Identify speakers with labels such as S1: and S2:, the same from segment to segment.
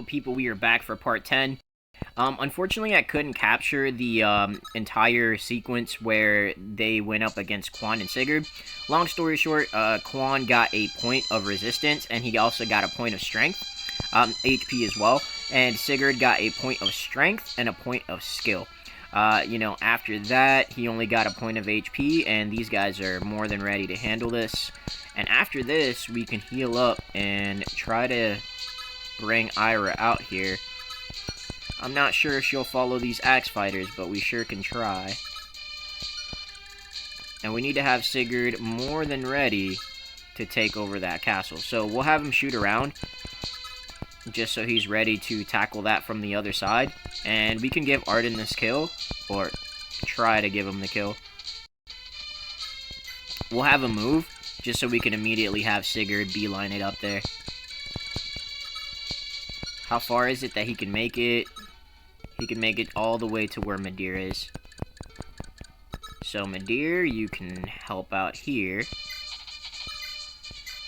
S1: Yo, people, we are back for part 10. Unfortunately, I couldn't capture the entire sequence where they went up against Quan and Sigurd. Long story short, Quan got a point of resistance, and he also got a point of strength, HP as well. And Sigurd got a point of strength and a point of skill. After that, he only got a point of HP, and these guys are more than ready to handle this. And after this, we can heal up and try to bring Ira out here. I'm not sure if she'll follow these axe fighters, but we sure can try. And we need to have Sigurd more than ready to take over that castle. So we'll have him shoot around, just so he's ready to tackle that from the other side. And we can give Arden this kill, or try to give him the kill. We'll have him move, just so we can immediately have Sigurd beeline it up there. How far is it that he can make it? He can make it all the way to where Madir is. So Madir, you can help out here.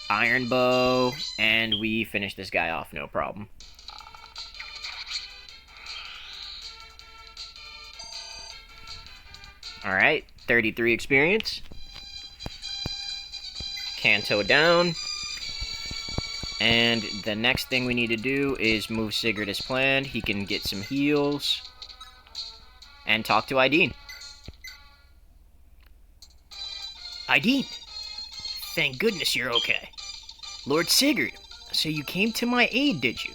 S1: Iron Bow, and we finish this guy off, no problem. Alright, 33 experience. Canto down. And the next thing we need to do is move Sigurd as planned. He can get some heals. And talk to Ideen. Ideen! Thank goodness you're okay. Lord Sigurd, so you came to my aid, did you?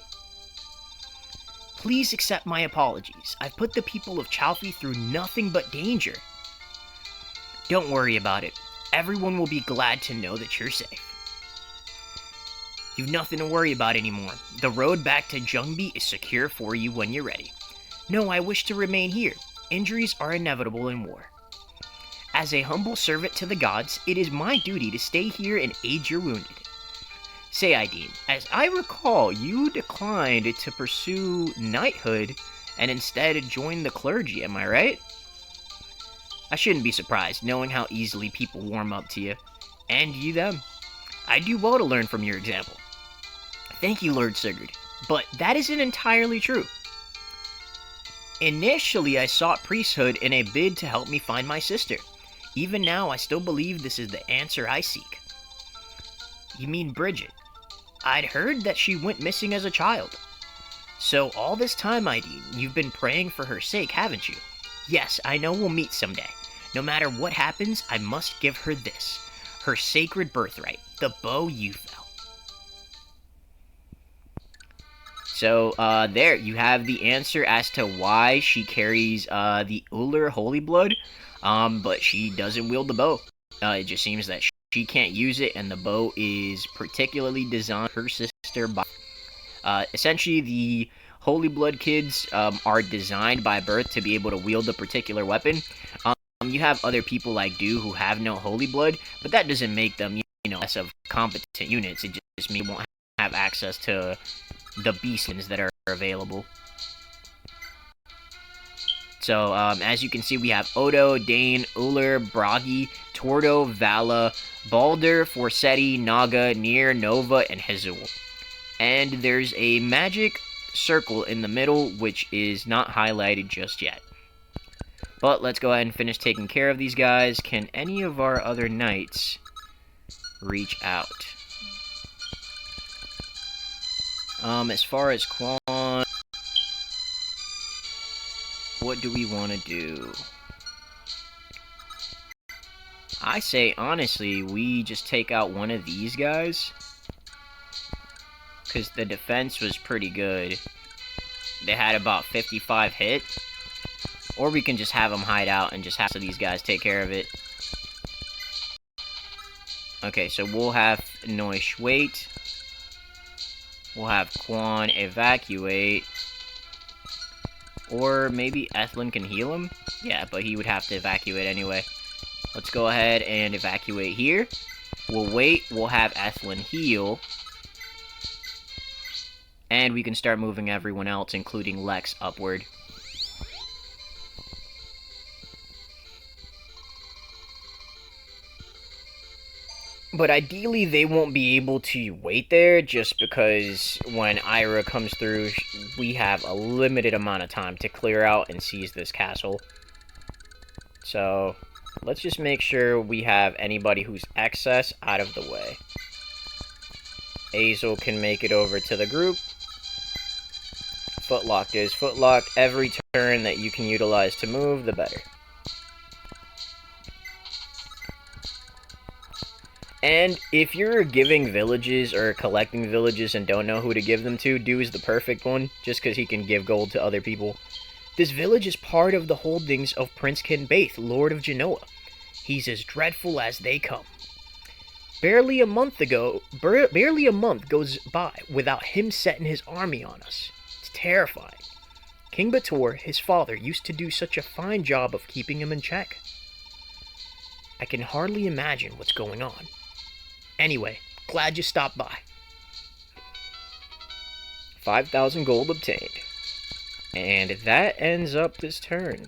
S1: Please accept my apologies. I've put the people of Chalfie through nothing but danger. Don't worry about it. Everyone will be glad to know that you're safe. You've nothing to worry about anymore. The road back to Jungbi is secure for you when you're ready. No, I wish to remain here. Injuries are inevitable in war. As a humble servant to the gods, it is my duty to stay here and aid your wounded. Say, Ideen, as I recall, you declined to pursue knighthood and instead joined the clergy, am I right? I shouldn't be surprised, knowing how easily people warm up to you. And you them. I do well to learn from your example. Thank you, Lord Sigurd, but that isn't entirely true. Initially, I sought priesthood in a bid to help me find my sister. Even now, I still believe this is the answer I seek. You mean Bridget? I'd heard that she went missing as a child. So all this time, Ideen, you've been praying for her sake, haven't you? Yes, I know we'll meet someday. No matter what happens, I must give her this. Her sacred birthright, the bow you fell. So, there, you have the answer as to why she carries, the Uller Holy Blood, but she doesn't wield the bow. It just seems that she can't use it, and the bow is particularly designed for her sister by... essentially, the Holy Blood kids, are designed by birth to be able to wield a particular weapon. You have other people like Du who have no Holy Blood, but that doesn't make them, less of competent units. It just means they won't have access to the beasts that are available. So, as you can see, we have Odo, Dane, Uller, Bragi, Tordo, Vala, Balder, Forsetti, Naga, Nier, Nova, and Hezul. And there's a magic circle in the middle, which is not highlighted just yet. But let's go ahead and finish taking care of these guys. Can any of our other knights reach out? As far as Quan, what do we want to do? I say, honestly, we just take out one of these guys, because the defense was pretty good. They had about 55 hit. Or we can just have them hide out and just have these guys take care of it. Okay, so we'll have Noish wait. We'll have Quan evacuate. Or maybe Ethlin can heal him? Yeah, but he would have to evacuate anyway. Let's go ahead and evacuate here. We'll wait. We'll have Ethlin heal. And we can start moving everyone else, including Lex, upward. But ideally, they won't be able to wait there just because when Ira comes through, we have a limited amount of time to clear out and seize this castle. So, let's just make sure we have anybody who's excess out of the way. Azel can make it over to the group. Footlocked is footlocked. Every turn that you can utilize to move, the better. And if you're giving villages or collecting villages and don't know who to give them to, Do is the perfect one, just because he can give gold to other people. This village is part of the holdings of Prince Kinbaith, Lord of Genoa. He's as dreadful as they come. Barely a month goes by without him setting his army on us. It's terrifying. King Bator, his father, used to do such a fine job of keeping him in check. I can hardly imagine what's going on. Anyway, glad you stopped by. 5,000 gold obtained. And that ends up this turn.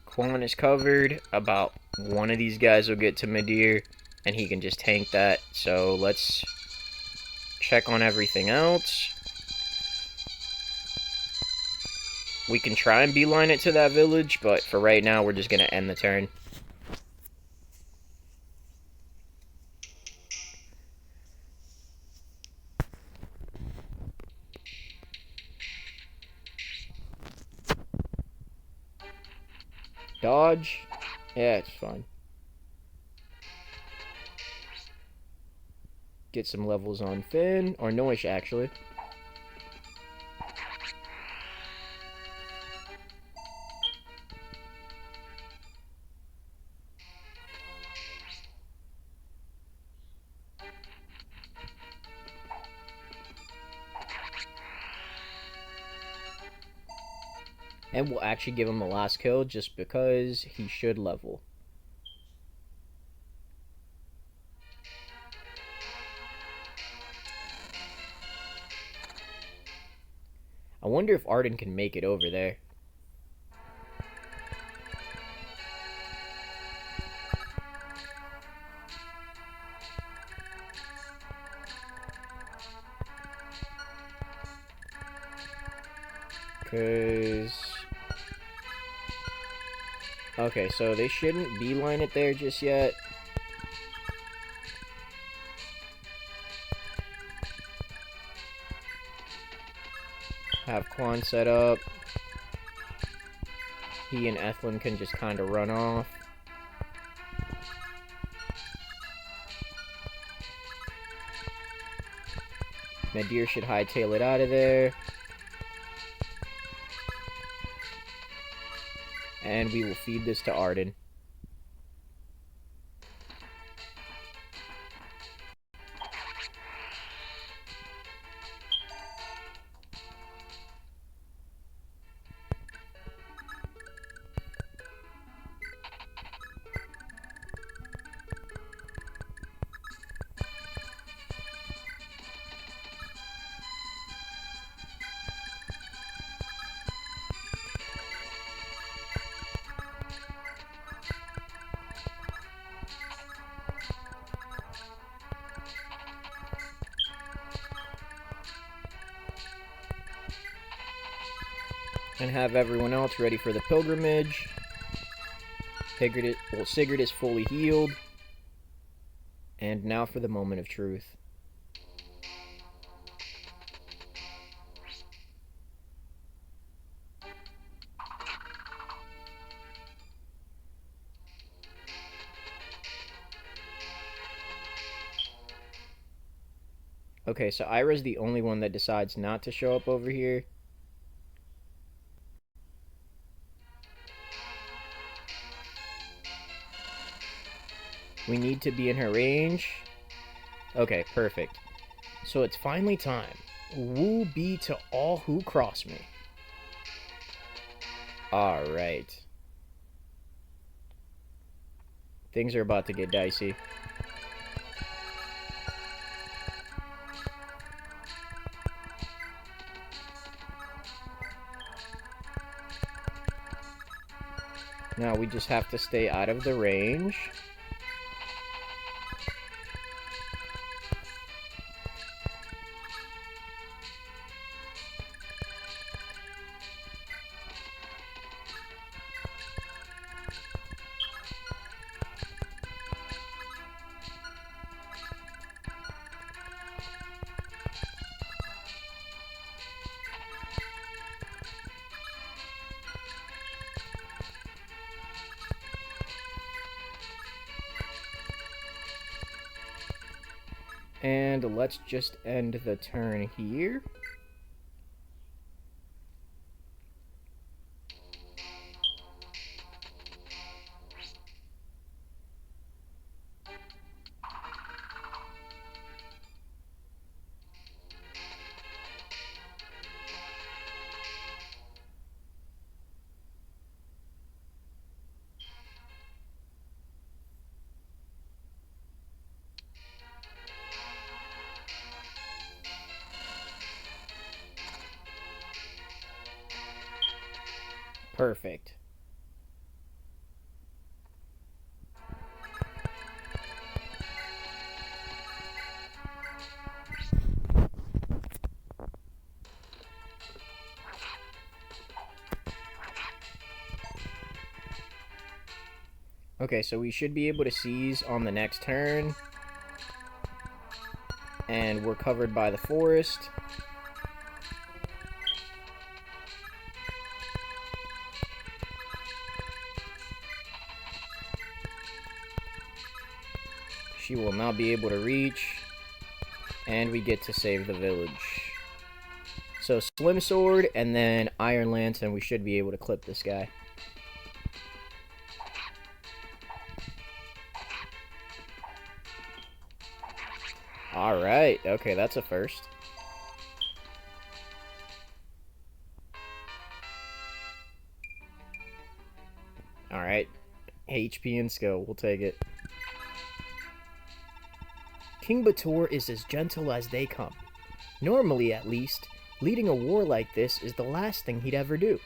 S1: Quan is covered. About one of these guys will get to Midir, and he can just tank that. So let's check on everything else. We can try and beeline it to that village, but for right now, we're just going to end the turn. Dodge. Yeah, it's fine. Get some levels on Finn, or Noish, actually. And we'll actually give him the last kill just because he should level. I wonder if Arden can make it over there. Because... okay, so they shouldn't beeline it there just yet. Have Quan set up. He and Ethlin can just kind of run off. Midir should hightail it out of there. And we will feed this to Arden. And have everyone else ready for the pilgrimage. Sigurd is fully healed. And now for the moment of truth. Okay, so Ira's the only one that decides not to show up over here. We need to be in her range. Okay, perfect. So it's finally time. Woe be to all who cross me. Alright. Things are about to get dicey. Now we just have to stay out of the range. And let's just end the turn here. Perfect. Okay, so we should be able to seize on the next turn. And we're covered by the forest. She will not be able to reach. And we get to save the village. So Slim Sword and then Iron Lance, and we should be able to clip this guy. Alright, okay, that's a first. Alright, HP and skill, we'll take it.
S2: King Bator is as gentle as they come. Normally, at least, leading a war like this is the last thing he'd ever do.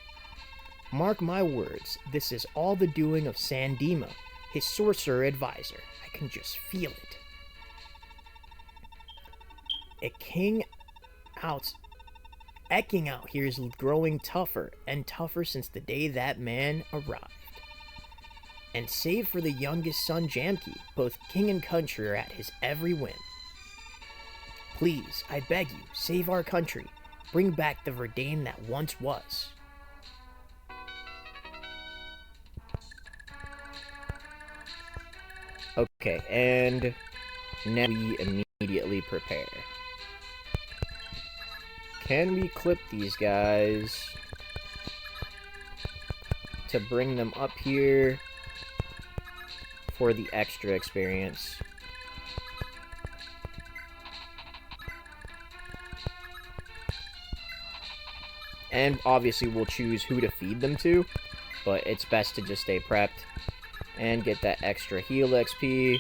S2: Mark my words, this is all the doing of Sandima, his sorcerer advisor. I can just feel it. Eking out here is growing tougher and tougher since the day that man arrived. And save for the youngest son Jamke, both king and country are at his every whim. Please, I beg you, save our country. Bring back the Verdane that once was.
S1: Okay, and now we immediately prepare. Can we clip these guys to bring them up here for the extra experience? And obviously we'll choose who to feed them to, but it's best to just stay prepped and get that extra heal XP.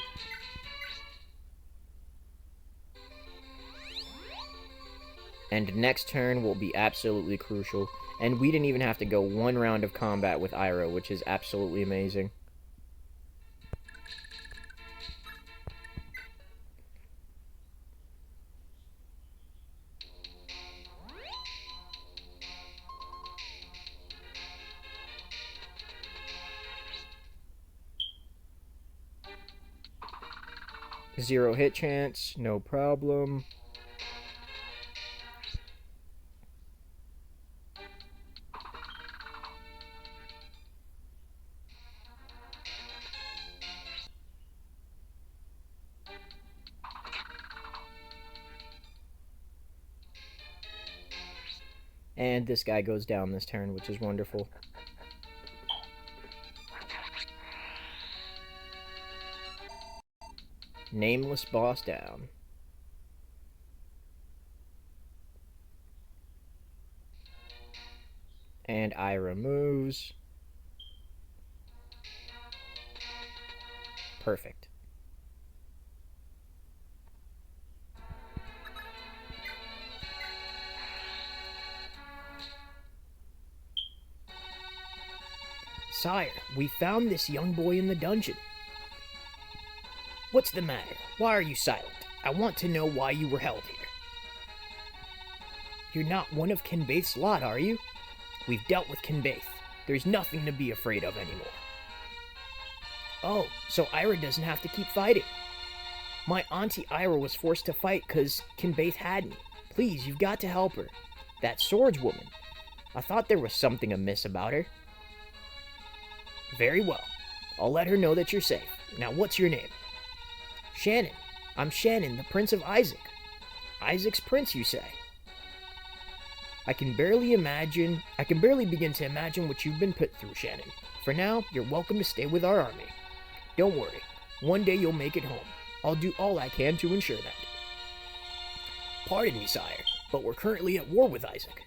S1: And next turn will be absolutely crucial. And we didn't even have to go one round of combat with Iroh, which is absolutely amazing. Zero hit chance, no problem. And this guy goes down this turn, which is wonderful. Nameless boss down. And Iroh moves. Perfect.
S2: Sire, we found this young boy in the dungeon. What's the matter? Why are you silent? I want to know why you were held here. You're not one of Kinbaith's lot, are you? We've dealt with Kinbaith. There's nothing to be afraid of anymore. Oh, so Iroh doesn't have to keep fighting. My auntie Iroh was forced to fight because Kinbaith had me. Please, you've got to help her. That swordswoman. I thought there was something amiss about her. Very well. I'll let her know that you're safe. Now, what's your name? Shannon. I'm Shannon, the Prince of Isaac. Isaac's prince, you say? I can barely begin to imagine what you've been put through, Shannon. For now, you're welcome to stay with our army. Don't worry, one day you'll make it home. I'll do all I can to ensure that. Pardon me, sire, but we're currently at war with Isaac.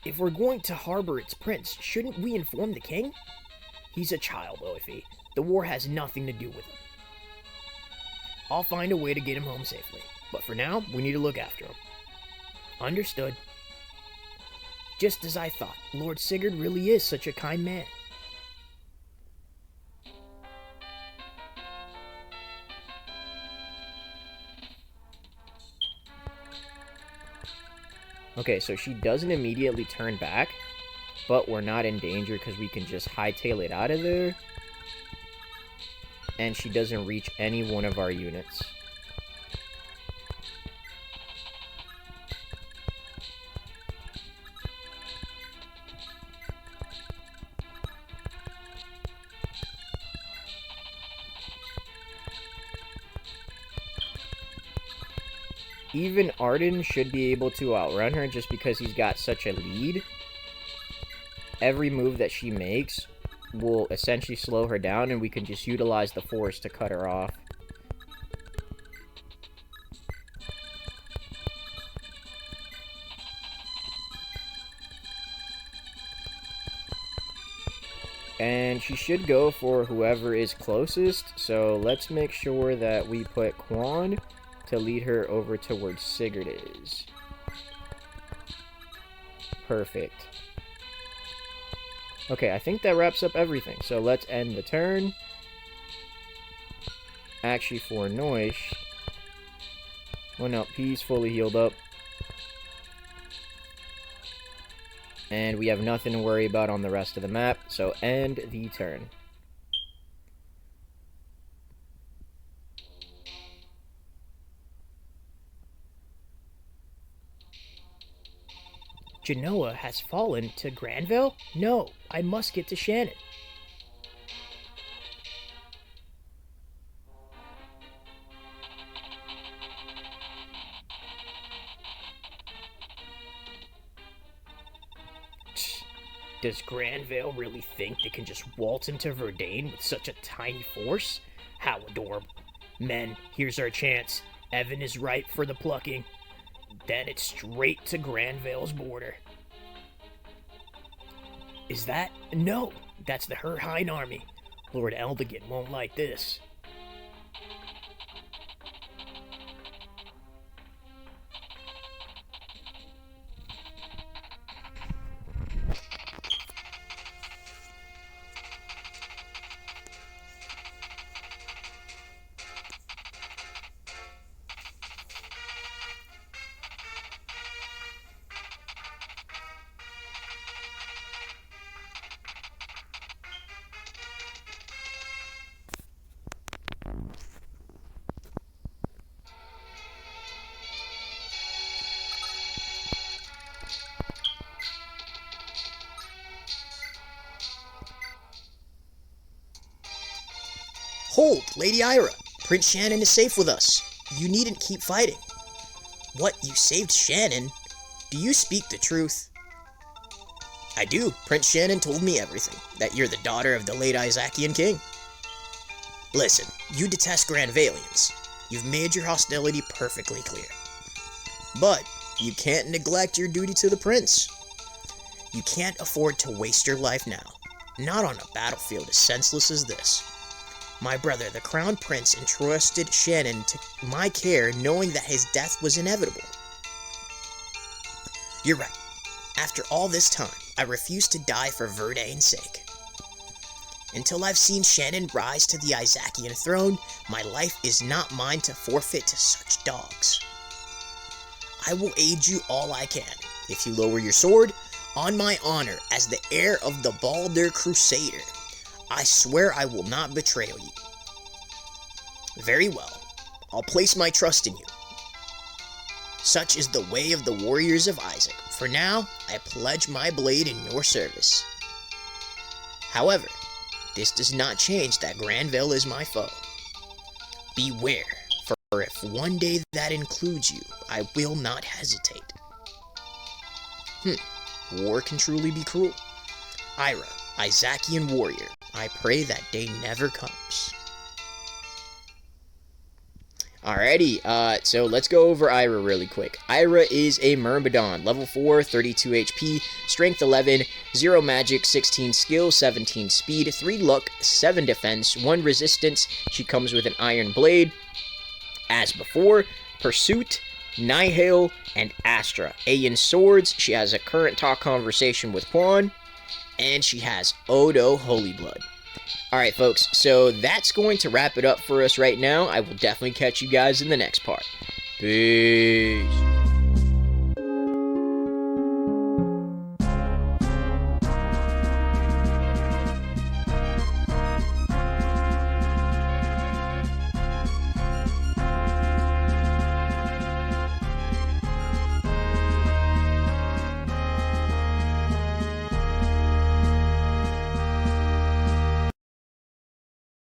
S2: If we're going to harbor its prince, shouldn't we inform the king? He's a child, Oifi. The war has nothing to do with him. I'll find a way to get him home safely, but for now, we need to look after him. Understood. Just as I thought, Lord Sigurd really is such a kind man.
S1: Okay, so she doesn't immediately turn back, but we're not in danger because we can just hightail it out of there. And she doesn't reach any one of our units. Even Arden should be able to outrun her just because he's got such a lead. Every move that she makes will essentially slow her down, and we can just utilize the force to cut her off. And she should go for whoever is closest, so let's make sure that we put Quan to lead her over to where Sigurd is. Perfect. Okay, I think that wraps up everything. So let's end the turn. Actually, for Noish. Oh no, he's fully healed up. And we have nothing to worry about on the rest of the map. So end the turn.
S2: Genoa has fallen to Granville? No, I must get to Shannon. Does Granville really think they can just waltz into Verdane with such a tiny force? How adorable. Men, here's our chance. Evan is ripe for the plucking. Then it's straight to Granville's border. Is that? No, that's the Herhine army. Lord Eldegan won't like this.
S3: Hold, Lady Ira. Prince Shannon is safe with us. You needn't keep fighting. What, you saved Shannon? Do you speak the truth? I do. Prince Shannon told me everything. That you're the daughter of the late Isaacian king. Listen, you detest Granvalians. You've made your hostility perfectly clear. But you can't neglect your duty to the prince. You can't afford to waste your life now. Not on a battlefield as senseless as this. My brother, the Crown Prince, entrusted Shannon to my care, knowing that his death was inevitable. You're right. After all this time, I refuse to die for Verdane's sake. Until I've seen Shannon rise to the Isaacian throne, my life is not mine to forfeit to such dogs. I will aid you all I can. If you lower your sword, on my honor as the heir of the Baldur Crusader, I swear I will not betray you. Very well. I'll place my trust in you. Such is the way of the warriors of Isaac. For now, I pledge my blade in your service. However, this does not change that Granville is my foe. Beware. or if one day that includes you, I will not hesitate. War can truly be cruel. Ira, Isaackian warrior, I pray that day never comes. Alrighty, so let's go over Ira really quick. Ira is a Myrmidon, level 4, 32 HP, strength 11, 0 magic, 16 skill, 17 speed, 3 luck, 7 defense, 1 resistance. She comes with an iron blade. As before, Pursuit, Nihil, and Astra. In swords, she has a current talk conversation with Quan, and she has Odo Holy Blood. Alright folks, so that's going to wrap it up for us right now. I will definitely catch you guys in the next part. Peace.